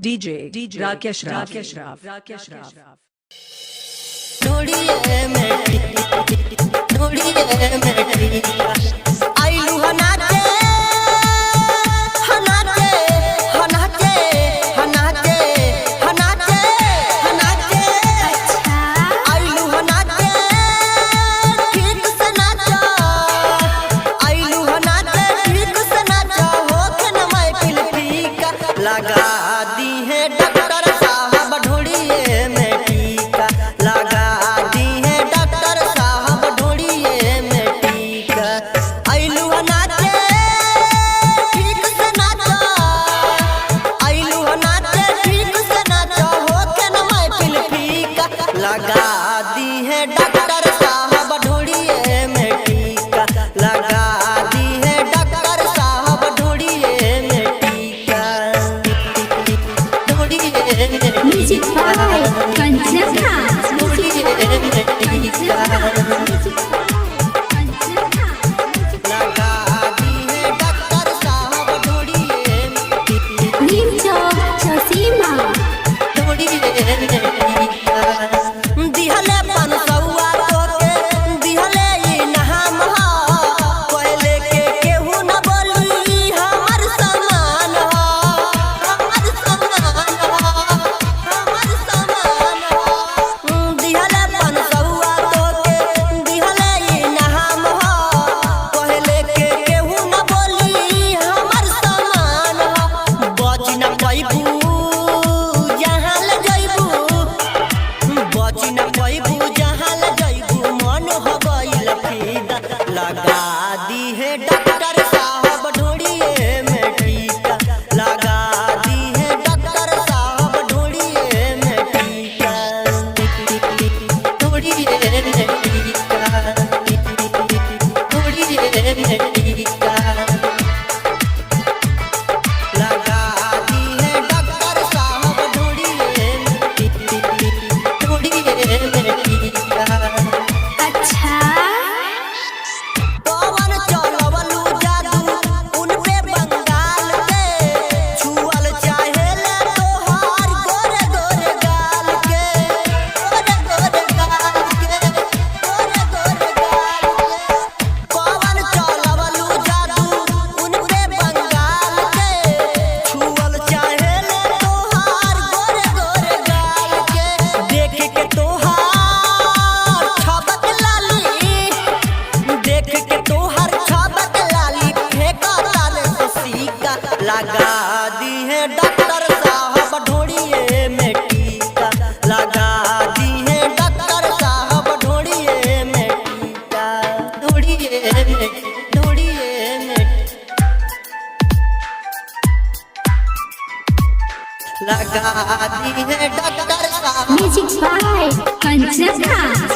DJ Rakesh Rav. लगा दी है doctor साहब ढोड़िए में टीका, लगा दी है डॉक्टर साहब ढोड़िए में टीका। आइलू नाचे ठीक से नाचो, आइलू नाचे ठीक से नाचो, होके न महफिल फीका। लगा दी है डॉक्टर साहब ढोड़िए में टीका, लगा दी है डॉक्टर साहब ढोड़िए में टीका। Music by Kanchana. Nim Chowk, Chosima. दिहले पनसौआ तोके दिहले ई नहाम हो, कोयले के केहू न बोली हमर समान हो, हमर समान हो, हमर समान हो। दिहले पनसौआ तोके दिहले ई नहाम हो, कोयले के केहू न बोली हमर समान हो। बच न पैबू जहाँ ले जइबू, बच न पैबू जहाँ ले जइबू, मन हो गइल फीदा। लगा दी है डॉक्टर साहब ढोड़िए में टीका, लगा दी है डॉक्टर साहब ढोड़िए में टीका, ढोड़िए में टीका, ढोड़िए में टीका। लगा दी है डॉक्टर साहब ढोड़िए में टीका। अच्छा पवन चलवलू जादू उन पे बंगाल के, छुअल चाहेला तोहार गोरे गोरे गाल के, गोरे गोरे गाल के, गोरे गोरे गाल के। पवन चलवलू जादू उन पे बंगाल के, छुअल चाहेला तोहार गोरे गोरे गाल के। देख के तोहार छबक लाली, देख के तोहर छबक लाली, फेंका तारे से सीका। लगा दी है डॉक्टर साहब ढोड़िए में टीका, लगा दी है डॉक्टर साहब ढोड़िए में टीका, ढोड़िए में, ढोड़िए में। लगा दी है डॉक्टर साहब। Music by Kanchana.